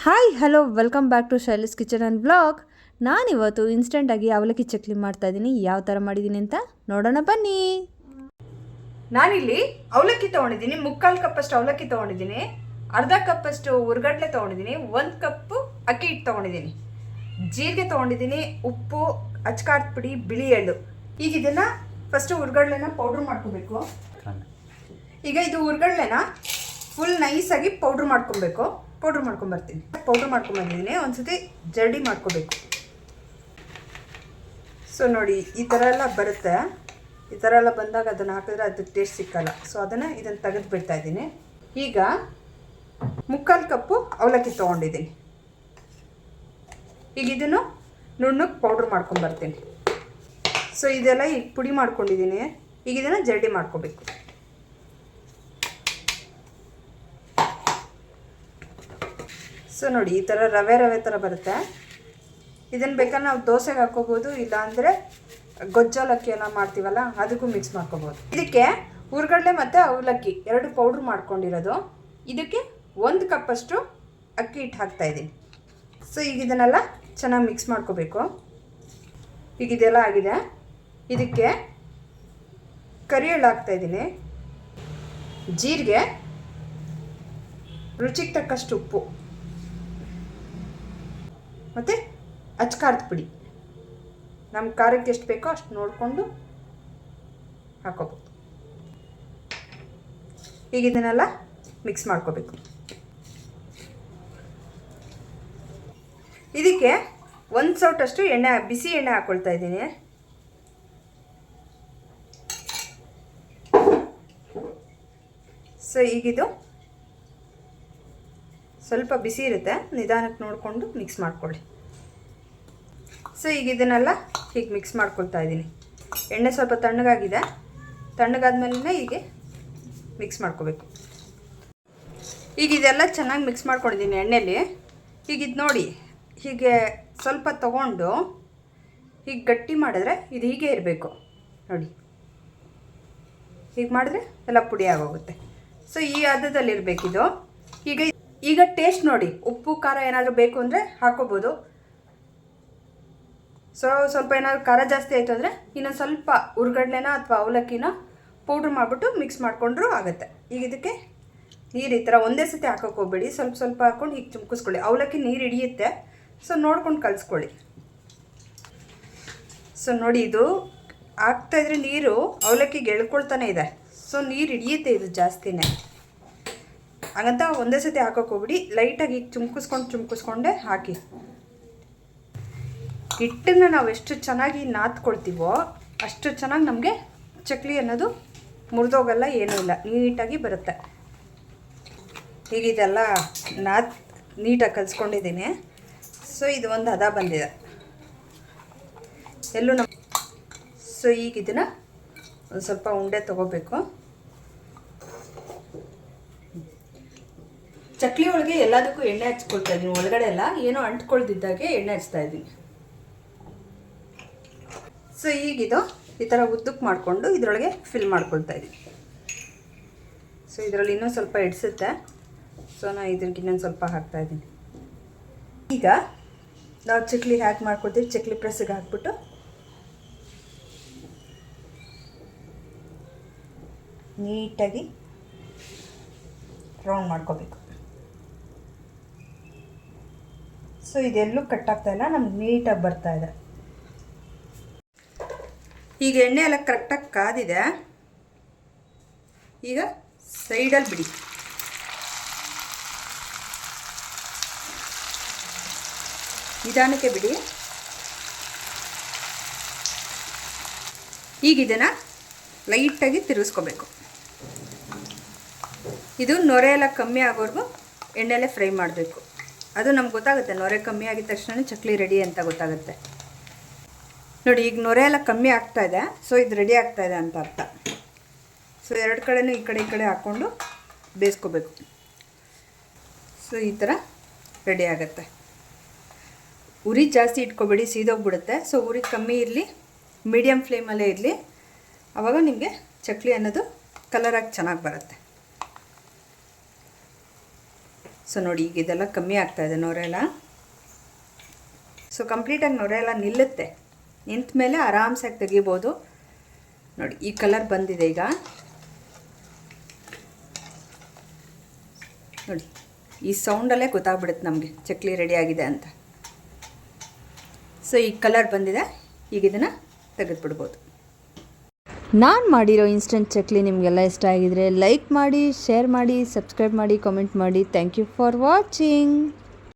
Hi hello welcome back to Shaili's kitchen and blog. ನಾನಿವತ್ತು ಇನ್ಸ್ಟೆಂಟಾಗಿ ಅವಲಕ್ಕಿ ಚಕ್ಲಿ ಮಾಡ್ತಾಯಿದ್ದೀನಿ. ಯಾವ ಥರ ಮಾಡಿದ್ದೀನಿ ಅಂತ ನೋಡೋಣ ಬನ್ನಿ. ನಾನಿಲ್ಲಿ ಅವಲಕ್ಕಿ ತೊಗೊಂಡಿದ್ದೀನಿ. 3/4 ಕಪ್ಪಷ್ಟು ಅವಲಕ್ಕಿ ತೊಗೊಂಡಿದ್ದೀನಿ. ಅರ್ಧ ಕಪ್ಪಷ್ಟು ಹುರ್ಗಡ್ಲೆ ತೊಗೊಂಡಿದ್ದೀನಿ. 1 ಕಪ್ಪು ಅಕ್ಕಿ ಹಿಟ್ಟು ತೊಗೊಂಡಿದ್ದೀನಿ. ಜೀರಿಗೆ ತೊಗೊಂಡಿದ್ದೀನಿ. ಉಪ್ಪು, ಅಚ್ಕಾರದ ಪುಡಿ, ಬಿಳಿ ಎಳ್ಳು. ಈಗ ಇದನ್ನು ಫಸ್ಟು ಹುರ್ಗಡ್ಲೆನ ಪೌಡ್ರ್ ಮಾಡ್ಕೋಬೇಕು. ಈಗ ಇದು ಹುರ್ಗಡ್ಲೆನ ಫುಲ್ ನೈಸಾಗಿ ಪೌಡ್ರ್ ಮಾಡ್ಕೊಬೇಕು. ಪೌಡ್ರ್ ಮಾಡ್ಕೊಂಬರ್ತೀನಿ. ಪೌಡ್ರ್ ಮಾಡ್ಕೊಂಬಂದಿದ್ದೀನಿ. ಒಂದ್ಸತಿ ಜರಡಿ ಮಾಡ್ಕೋಬೇಕು. ಸೊ ನೋಡಿ, ಈ ಥರ ಎಲ್ಲ ಬರುತ್ತೆ. ಈ ಥರ ಎಲ್ಲ ಬಂದಾಗ ಅದನ್ನು ಹಾಕಿದ್ರೆ ಅದು ಟೇಸ್ಟ್ ಸಿಕ್ಕಲ್ಲ. ಸೊ ಇದನ್ನು ತೆಗೆದು ಬಿಡ್ತಾ ಇದ್ದೀನಿ. ಈಗ 3/4 ಕಪ್ಪು ಅವಲಕ್ಕಿ ತೊಗೊಂಡಿದ್ದೀನಿ. ಈಗ ಇದನ್ನು ನುಣ್ಣಗೆ ಪೌಡ್ರ್ ಮಾಡ್ಕೊಂಬರ್ತೀನಿ. ಸೊ ಇದೆಲ್ಲ ಈಗ ಪುಡಿ ಮಾಡ್ಕೊಂಡಿದ್ದೀನಿ. ಈಗ ಇದನ್ನು ಜರಡಿ ಮಾಡ್ಕೋಬೇಕು. ಸೊ ನೋಡಿ, ಈ ಥರ ರವೆ ಥರ ಬರುತ್ತೆ. ಇದನ್ನು ಬೇಕಾದ್ರೆ ನಾವು ದೋಸೆಗೆ ಹಾಕ್ಕೋಬೋದು, ಇಲ್ಲಾಂದರೆ ಗೊಜ್ಜಲಕ್ಕಿ ಎಲ್ಲ ಮಾಡ್ತೀವಲ್ಲ ಅದಕ್ಕೂ ಮಿಕ್ಸ್ ಮಾಡ್ಕೋಬೋದು. ಇದಕ್ಕೆ ಹುರ್ಗಡ್ಲೆ ಮತ್ತು ಅವಲಕ್ಕಿ 2 ಪೌಡ್ರ್ ಮಾಡ್ಕೊಂಡಿರೋದು. ಇದಕ್ಕೆ 1 ಕಪ್ಪಷ್ಟು ಅಕ್ಕಿ ಹಿಟ್ಟು ಹಾಕ್ತಾಯಿದ್ದೀನಿ. ಸೊ ಈಗ ಇದನ್ನೆಲ್ಲ ಚೆನ್ನಾಗಿ ಮಿಕ್ಸ್ ಮಾಡ್ಕೋಬೇಕು. ಈಗ ಇದೆಲ್ಲ ಆಗಿದೆ. ಇದಕ್ಕೆ ಕರಿ ಎಳ್ಳು ಹಾಕ್ತಾಯಿದ್ದೀನಿ, ಜೀರಿಗೆ, ರುಚಿಗೆ ತಕ್ಕಷ್ಟು ಉಪ್ಪು ಮತ್ತು ಅಚ್ಕಾರದ ಪುಡಿ. ನಮ್ಮ ಖಾರಕ್ಕೆ ಎಷ್ಟು ಬೇಕೋ ಅಷ್ಟು ನೋಡಿಕೊಂಡು ಹಾಕೋಬೋದು. ಈಗ ಇದನ್ನೆಲ್ಲ ಮಿಕ್ಸ್ ಮಾಡ್ಕೋಬೇಕು. ಇದಕ್ಕೆ 1 ಸೌಟಷ್ಟು ಎಣ್ಣೆ, ಬಿಸಿ ಎಣ್ಣೆ ಹಾಕ್ಕೊಳ್ತಾ ಇದ್ದೀನಿ. ಸೊ ಈಗಿದು ಸ್ವಲ್ಪ ಬಿಸಿ ಇರುತ್ತೆ, ನಿಧಾನಕ್ಕೆ ನೋಡಿಕೊಂಡು ಮಿಕ್ಸ್ ಮಾಡ್ಕೊಳ್ಳಿ. ಸೊ ಈಗ ಇದನ್ನೆಲ್ಲ ಹೀಗೆ ಮಿಕ್ಸ್ ಮಾಡ್ಕೊಳ್ತಾ ಇದ್ದೀನಿ. ಎಣ್ಣೆ ಸ್ವಲ್ಪ ತಣ್ಣಗಾಗಿದೆ. ತಣ್ಣಗಾದ್ಮೇಲೆ ಹೀಗೆ ಮಿಕ್ಸ್ ಮಾಡ್ಕೋಬೇಕು. ಈಗ ಇದೆಲ್ಲ ಚೆನ್ನಾಗಿ ಮಿಕ್ಸ್ ಮಾಡ್ಕೊಂಡಿದ್ದೀನಿ ಎಣ್ಣೆಯಲ್ಲಿ. ಈಗ ಇದು ನೋಡಿ, ಹೀಗೆ ಸ್ವಲ್ಪ ತಗೊಂಡು ಹೀಗೆ ಗಟ್ಟಿ ಮಾಡಿದ್ರೆ ಇದು ಹೀಗೆ ಇರಬೇಕು ನೋಡಿ. ಹೀಗೆ ಮಾಡಿದ್ರೆ ಎಲ್ಲ ಪುಡಿ ಆಗೋಗುತ್ತೆ. ಸೊ ಈ ಹದದಲ್ಲಿರಬೇಕಿದು. ಈಗ ಟೇಸ್ಟ್ ನೋಡಿ, ಉಪ್ಪು ಖಾರ ಏನಾದರೂ ಬೇಕು ಅಂದರೆ ಹಾಕೋಬೋದು. ಸೊ ಸ್ವಲ್ಪ ಏನಾದರೂ ಖಾರ ಜಾಸ್ತಿ ಆಯಿತು ಅಂದರೆ ಇನ್ನೊಂದು ಸ್ವಲ್ಪ ಹುರ್ಗಡ್ಲೆನ ಅಥವಾ ಅವಲಕ್ಕಿನ ಪೌಡ್ರ್ ಮಾಡಿಬಿಟ್ಟು ಮಿಕ್ಸ್ ಮಾಡಿಕೊಂಡ್ರೂ ಆಗುತ್ತೆ. ಈಗ ಇದಕ್ಕೆ ನೀರು ಈ ಥರ ಒಂದೇ ಸತಿ ಹಾಕೋಕೆ ಹೋಗಬೇಡಿ, ಸ್ವಲ್ಪ ಸ್ವಲ್ಪ ಹಾಕ್ಕೊಂಡು ಹೀಗೆ ಚುಮ್ಕಿಸ್ಕೊಳ್ಳಿ. ಅವಲಕ್ಕಿ ನೀರು ಹಿಡಿಯುತ್ತೆ, ಸೊ ನೋಡ್ಕೊಂಡು ಕಲಿಸ್ಕೊಳ್ಳಿ. ಸೊ ನೋಡಿ, ಇದು ಹಾಕ್ತಾಯಿದ್ರೆ ನೀರು ಅವಲಕ್ಕಿಗೆ ಎಳ್ಕೊಳ್ತಾನೆ ಇದೆ. ಸೊ ನೀರು ಹಿಡಿಯುತ್ತೆ ಇದು ಜಾಸ್ತಿನೇ. ಹಾಗಂತ ಒಂದೇ ಸತಿ ಹಾಕೋಕೆ ಹೋಗ್ಬಿಡಿ, ಲೈಟಾಗಿ ಈಗ ಚುಮ್ಕಿಸ್ಕೊಂಡೇ ಹಾಕಿ. ಹಿಟ್ಟನ್ನು ನಾವು ಎಷ್ಟು ಚೆನ್ನಾಗಿ ನಾದ್ಕೊಳ್ತೀವೋ ಅಷ್ಟು ಚೆನ್ನಾಗಿ ನಮಗೆ ಚಕ್ಲಿ ಅನ್ನೋದು ಮುರಿದೋಗಲ್ಲ, ಏನೂ ಇಲ್ಲ, ನೀಟಾಗಿ ಬರುತ್ತೆ. ಈಗ ಇದೆಲ್ಲ ನೀಟಾಗಿ ಕಲಿಸ್ಕೊಂಡಿದ್ದೀನಿ. ಸೊ ಇದು ಒಂದು ಹದ ಬಂದಿದೆ ಎಲ್ಲೂ ಸೊ ಈಗ ಇದನ್ನು ಒಂದು ಸ್ವಲ್ಪ ಉಂಡೆ ತೊಗೋಬೇಕು. ಚಕ್ಲಿ ಒಳಗೆ ಎಲ್ಲದಕ್ಕೂ ಎಣ್ಣೆ ಹಚ್ಕೊಳ್ತಾ ಇದ್ದೀನಿ. ಒಳಗಡೆ ಎಲ್ಲ ಏನೋ ಅಂಟ್ಕೊಳ್ದಿದ್ದಾಗೆ ಎಣ್ಣೆ ಹಚ್ತಾ ಇದ್ದೀನಿ. ಸೊ ಈಗಿದು ಈ ಥರ ಉದ್ದಕ್ಕೆ ಮಾಡಿಕೊಂಡು ಇದರೊಳಗೆ ಫಿಲ್ ಮಾಡ್ಕೊಳ್ತಾ ಇದ್ದೀನಿ. ಸೊ ಇದರಲ್ಲಿ ಇನ್ನೂ ಸ್ವಲ್ಪ ಇಡಿಸುತ್ತೆ. ಸೊ ನಾನು ಇದ್ರಿಗೆ ಇನ್ನೊಂದು ಸ್ವಲ್ಪ ಹಾಕ್ತಾಯಿದ್ದೀನಿ. ಈಗ ನಾವು ಚಕ್ಲಿ ಹ್ಯಾಕ್ ಮಾಡ್ಕೊಳ್ತೀವಿ. ಚಕ್ಲಿ ಪ್ರೆಸ್ಸಿಗೆ ಹಾಕ್ಬಿಟ್ಟು ನೀಟಾಗಿ ರೌಂಡ್ ಮಾಡ್ಕೋಬೇಕು. ಸೊ ಇದೆಲ್ಲೂ ಕಟ್ಟಾಗ್ತಾಯಿಲ್ಲ, ನಮ್ಗೆ ನೀಟಾಗಿ ಬರ್ತಾಯಿದೆ. ಈಗ ಎಣ್ಣೆ ಎಲ್ಲ ಕರೆಕ್ಟಾಗಿ ಕಾದಿದೆ. ಈಗ ಸೈಡಲ್ಲಿ ಬಿಡಿ. ನಿಧಾನಕ್ಕೆ ಬಿಡಿ. ಈಗ ಇದನ್ನು ಲೈಟಾಗಿ ತಿರುಗಿಸ್ಕೋಬೇಕು. ಇದು ನೊರೆ ಎಲ್ಲ ಕಮ್ಮಿ ಆಗೋವರೆಗೂ ಎಣ್ಣೆಲ್ಲೇ ಫ್ರೈ ಮಾಡಬೇಕು. ಅದು ನಮ್ಗೆ ಗೊತ್ತಾಗುತ್ತೆ, ನೊರೆ ಕಮ್ಮಿ ಆಗಿದ ತಕ್ಷಣ ಚಕ್ಲಿ ರೆಡಿ ಅಂತ ಗೊತ್ತಾಗುತ್ತೆ ನೋಡಿ. ಈಗ ನೊರೆ ಎಲ್ಲ ಕಮ್ಮಿ ಆಗ್ತಾಯಿದೆ, ಸೊ ಇದು ರೆಡಿ ಆಗ್ತಾಯಿದೆ ಅಂತ ಅರ್ಥ. ಸೊ 2 ಕಡೆನೂ ಈ ಕಡೆ ಹಾಕ್ಕೊಂಡು ಬೇಯಿಸ್ಕೋಬೇಕು. ಸೊ ಈ ಥರ ರೆಡಿ ಆಗುತ್ತೆ. ಉರಿ ಜಾಸ್ತಿ ಇಟ್ಕೊಬೇಡಿ, ಸೀದೋಗ್ಬಿಡುತ್ತೆ. ಸೊ ಉರಿ ಕಮ್ಮಿ ಇರಲಿ, ಮೀಡಿಯಮ್ ಫ್ಲೇಮಲ್ಲೇ ಇರಲಿ. ಆವಾಗ ನಿಮಗೆ ಚಕ್ಲಿ ಅನ್ನೋದು ಕಲರಾಗಿ ಚೆನ್ನಾಗಿ ಬರುತ್ತೆ. ಸೊ ನೋಡಿ ಈಗ ಇದೆಲ್ಲ ಕಮ್ಮಿ ಆಗ್ತಾಯಿದೆ ನೊರೆ ಎಲ್ಲ. ಸೊ ಕಂಪ್ಲೀಟಾಗಿ ನೊರೆ ಎಲ್ಲ ನಿಲ್ಲುತ್ತೆ. ನಿಂತ ಮೇಲೆ ಆರಾಮ್ಸಾಗಿ ತೆಗಿಬೋದು. ನೋಡಿ ಈ ಕಲರ್ ಬಂದಿದೆ ಈಗ. ನೋಡಿ ಈ ಸೌಂಡಲ್ಲೇ ಗೊತ್ತಾಗ್ಬಿಡುತ್ತೆ ನಮಗೆ ಚಕ್ಲಿ ರೆಡಿ ಆಗಿದೆ ಅಂತ. ಸೊ ಈ ಕಲರ್ ಬಂದಿದೆ. ಈಗ ಇದನ್ನು ತೆಗೆದುಬಿಡ್ಬೋದು. ನಾನು ಮಾಡಿರೋ ಇನ್ಸ್ಟೆಂಟ್ ಚಕ್ಲಿ ನಿಮಗೆಲ್ಲ ಇಷ್ಟ ಆಗಿದರೆ ಲೈಕ್ ಮಾಡಿ, ಶೇರ್ ಮಾಡಿ, ಸಬ್ಸ್ಕ್ರೈಬ್ ಮಾಡಿ, ಕಾಮೆಂಟ್ ಮಾಡಿ. Thank you for watching.